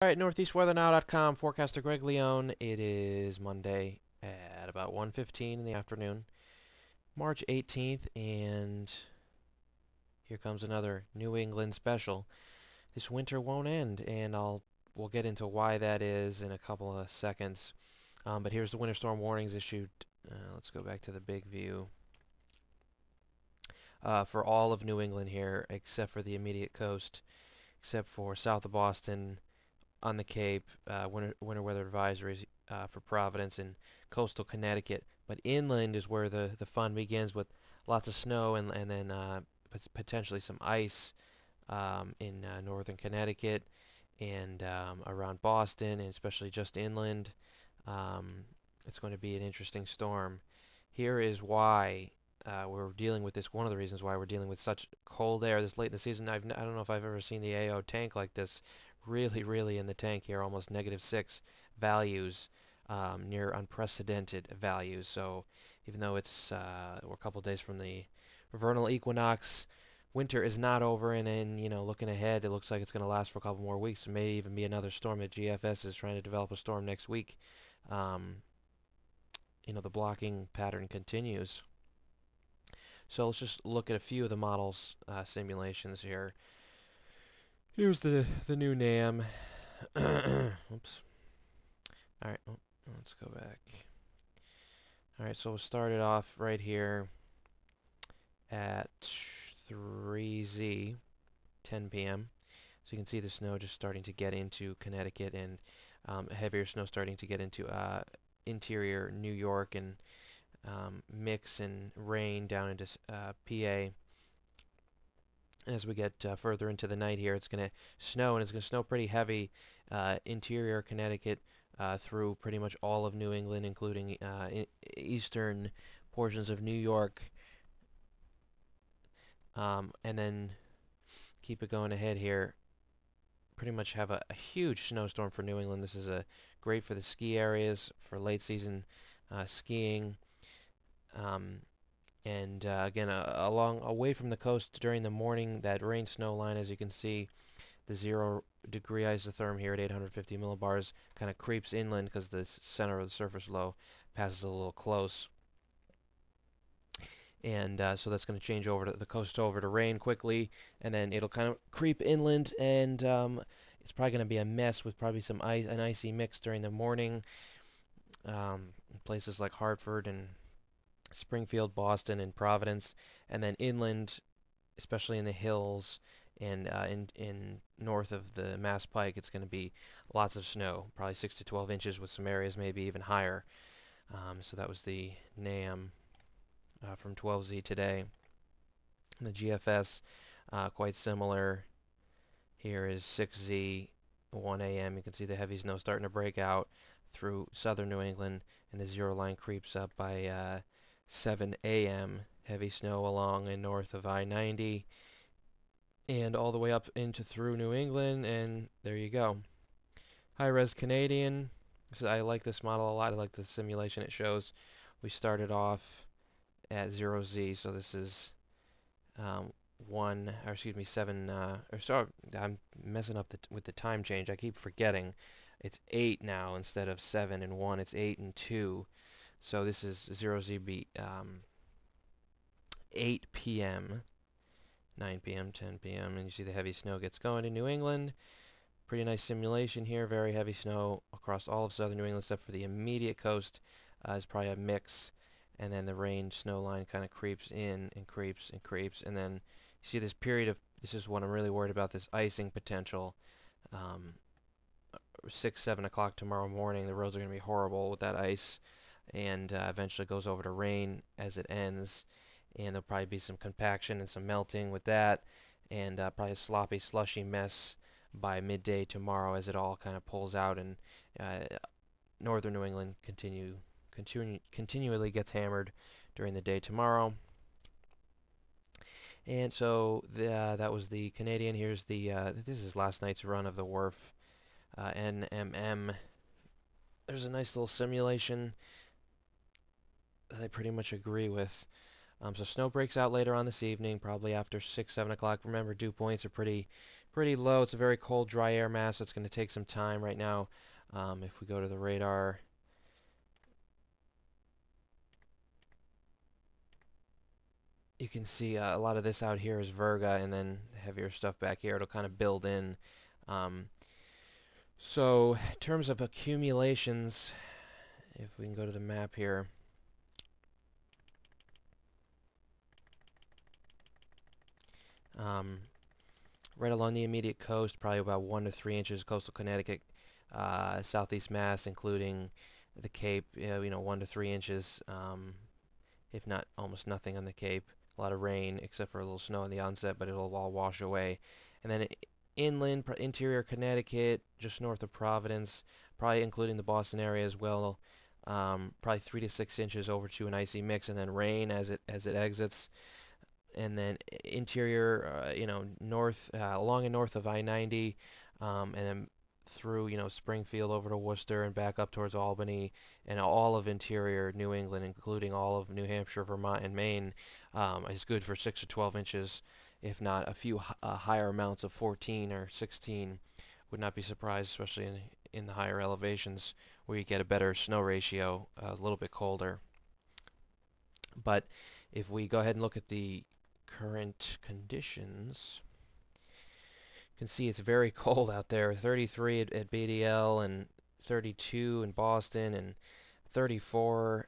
All right, northeastweathernow.com, forecaster Greg Leone. It is Monday at about 1:15 in the afternoon, March 18th, and here comes another New England special. This winter won't end, and we'll get into why that is in a couple of seconds. But here's the winter storm warnings issued. Let's go back to the big view. For all of New England here, except for the immediate coast, except for south of Boston, on the Cape, winter weather advisories for Providence and coastal Connecticut. But inland is where the fun begins with lots of snow and then potentially some ice in northern Connecticut and around Boston, and especially just inland. Um, it's going to be an interesting storm. Here is why we're dealing with this. One of the reasons why we're dealing with such cold air this late in the season. I don't know if I've ever seen the AO tank like this. Really in the tank here, almost -6 values, near unprecedented values. So even though we're a couple days from the vernal equinox, winter is not over, and looking ahead, it looks like it's going to last for a couple more weeks. There may even be another storm. At GFS is trying to develop a storm next week. Um, the blocking pattern continues. So let's just look at a few of the models simulations here. Here's the new NAM. Oops. All right, let's go back. All right, so we'll start it off right here at 3Z, 10 p.m. So you can see the snow just starting to get into Connecticut, and heavier snow starting to get into interior New York, and mix and rain down into PA. As we get further into the night here, it's going to snow, and it's going to snow pretty heavy interior Connecticut through pretty much all of New England, including eastern portions of New York. And then keep it going ahead here. Pretty much have a huge snowstorm for New England. This is great for the ski areas, for late season skiing. And again, away from the coast during the morning, that rain snow line, as you can see, the 0-degree isotherm here at 850 millibars kind of creeps inland because the center of the surface low passes a little close. And so that's going to change over to the coast over to rain quickly, and then it'll kind of creep inland, and it's probably going to be a mess with probably an icy mix during the morning. Places like Hartford and Springfield, Boston, and Providence, and then inland, especially in the hills and in north of the Mass Pike, it's going to be lots of snow, probably 6 to 12 inches, with some areas maybe even higher. So that was the NAM from 12Z today. And the GFS, quite similar. Here is 6Z, 1 a.m. You can see the heavy snow starting to break out through southern New England, and the zero line creeps up by 7 a.m. Heavy snow along and north of I-90 and all the way up into through New England, and there you go. High-res Canadian. I like this model a lot. I like the simulation it shows. We started off at 0Z, so this is 7, sorry, I'm messing up with the time change. I keep forgetting. It's 8 now instead of 7 and 1. It's 8 and 2. So this is 0Z 8 p.m., 9 p.m., 10 p.m., and you see the heavy snow gets going in New England. Pretty nice simulation here. Very heavy snow across all of southern New England, except for the immediate coast is probably a mix, and then the rain snow line kind of creeps in and creeps and creeps, and then you see this period of, this is what I'm really worried about, this icing potential. 6, 7 o'clock tomorrow morning, the roads are going to be horrible with that ice, and eventually goes over to rain as it ends, and there'll probably be some compaction and some melting with that, and probably a sloppy, slushy mess by midday tomorrow as it all kind of pulls out, and northern New England continually gets hammered during the day tomorrow. And so that was the Canadian. Here's this is last night's run of the WRF NMM. There's a nice little simulation that I pretty much agree with. So snow breaks out later on this evening, probably after 6, 7 o'clock. Remember, dew points are pretty pretty low. It's a very cold, dry air mass, so it's going to take some time right now. If we go to the radar, you can see a lot of this out here is virga, and then the heavier stuff back here, it'll kind of build in. Um, so in terms of accumulations, if we can go to the map here, um, right along the immediate coast, probably about 1 to 3 inches, coastal Connecticut, southeast Mass, including the Cape, 1 to 3 inches, if not almost nothing on the Cape. A lot of rain, except for a little snow in the onset, but it'll all wash away. And then inland, interior Connecticut, just north of Providence, probably including the Boston area as well. Probably 3 to 6 inches over to an icy mix, and then rain as it exits. And then interior, north, along and north of I-90, and then through, Springfield over to Worcester and back up towards Albany, and all of interior New England, including all of New Hampshire, Vermont, and Maine, is good for 6 to 12 inches, if not a few higher amounts of 14 or 16. Would not be surprised, especially in the higher elevations where you get a better snow ratio, a little bit colder. But if we go ahead and look at the current conditions, you can see it's very cold out there. 33 at BDL, and 32 in Boston, and 34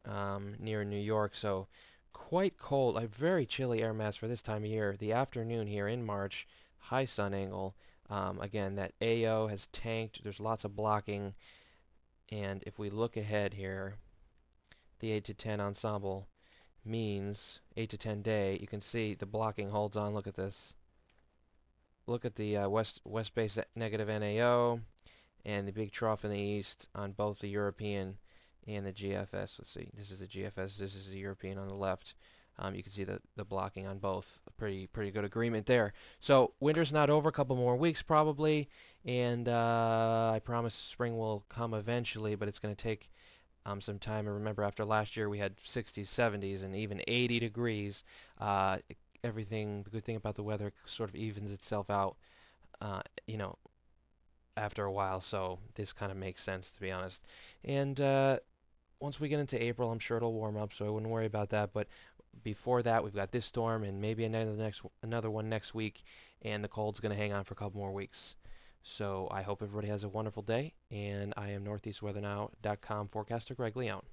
near New York. So quite cold, a very chilly air mass for this time of year. The afternoon here in March, high sun angle. Again, that AO has tanked. There's lots of blocking. And if we look ahead here, the 8 to 10 ensemble means 8 to 10 day, you can see the blocking holds on. Look at this. Look at the west base negative NAO and the big trough in the east on both the European and the GFS. Let's see. This is the GFS. This is the European on the left. You can see the blocking on both. Pretty good agreement there. So winter's not over. A couple more weeks probably, and I promise spring will come eventually, but it's going to take some time. And remember, after last year, we had 60s, 70s, and even 80 degrees. The good thing about the weather sort of evens itself out, uh, you know, after a while. So this kind of makes sense, to be honest. And once we get into April, I'm sure it'll warm up, so I wouldn't worry about that. But before that, we've got this storm and maybe another one next week, and the cold's going to hang on for a couple more weeks. So I hope everybody has a wonderful day, and I am NortheastWeatherNow.com forecaster Greg Leone.